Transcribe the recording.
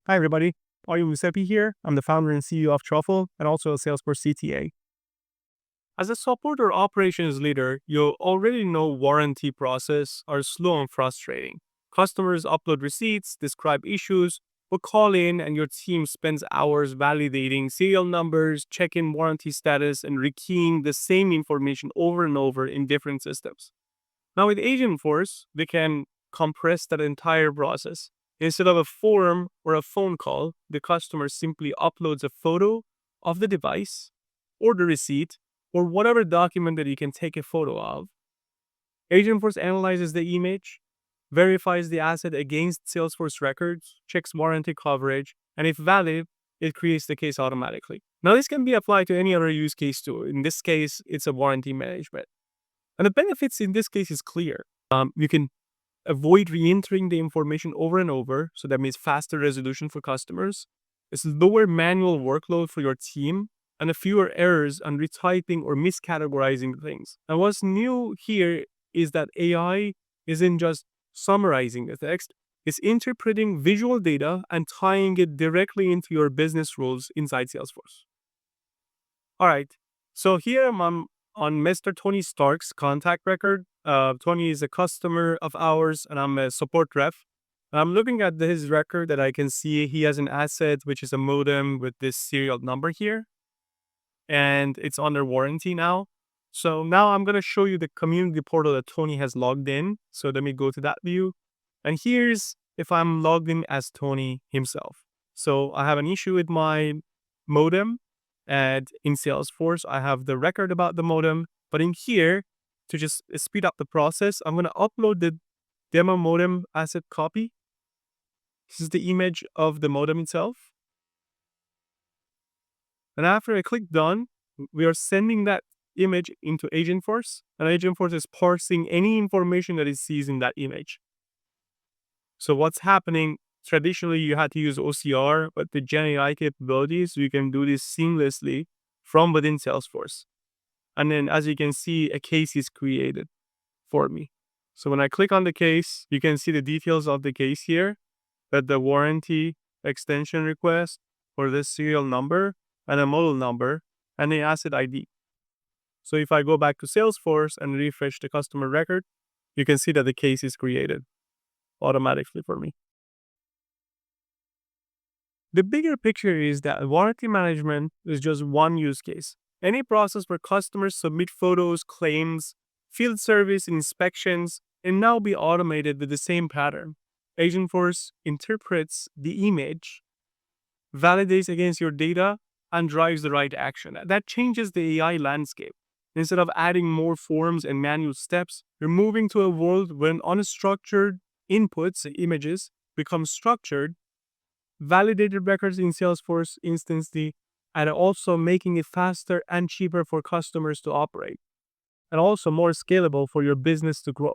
Hi, everybody. Arian Yousefi here. I'm the founder and CEO of Truffle and also a Salesforce CTA. As a support or operations leader, you already know warranty process are slow and frustrating. Customers upload receipts, describe issues, but call in and your team spends hours validating serial numbers, checking warranty status, and rekeying the same information over and over in different systems. Now with Agentforce, we can compress that entire process. Instead of a form or a phone call, the customer simply uploads a photo of the device or the receipt or whatever document that you can take a photo of. Agentforce analyzes the image, verifies the asset against Salesforce records, checks warranty coverage, and if valid, it creates the case automatically. Now, this can be applied to any other use case too. In this case, it's a warranty management. And the benefits in this case is clear. You can avoid re-entering the information over and over, so that means faster resolution for customers. It's lower manual workload for your team, and a fewer errors on retyping or miscategorizing things. And what's new here is that AI isn't just summarizing the text, it's interpreting visual data and tying it directly into your business rules inside Salesforce. All right, so here I'm on Mr. Tony Stark's contact record. Tony is a customer of ours, and I'm a support rep. I'm looking at his record that I can see he has an asset, which is a modem with this serial number here, and it's under warranty now. So now I'm going to show you the community portal that Tony has logged in. So let me go to that view. And here's if I'm logged in as Tony himself. So I have an issue with my modem. And in Salesforce, I have the record about the modem. But in here, to just speed up the process, I'm going to upload the demo modem asset copy. This is the image of the modem itself. And after I click done, we are sending that image into Agentforce. And Agentforce is parsing any information that it sees in that image. So what's happening? Traditionally, you had to use OCR, but the Gen AI capabilities, you can do this seamlessly from within Salesforce. And then as you can see, a case is created for me. So when I click on the case, you can see the details of the case here, that the warranty extension request for this serial number and a model number and the asset ID. So if I go back to Salesforce and refresh the customer record, you can see that the case is created automatically for me. The bigger picture is that warranty management is just one use case. Any process where customers submit photos, claims, field service, inspections, and now be automated with the same pattern. Agentforce interprets the image, validates against your data, and drives the right action. That changes the AI landscape. Instead of adding more forms and manual steps, you're moving to a world when unstructured inputs, images, become structured, validated records in Salesforce instantly, and also making it faster and cheaper for customers to operate, and also more scalable for your business to grow.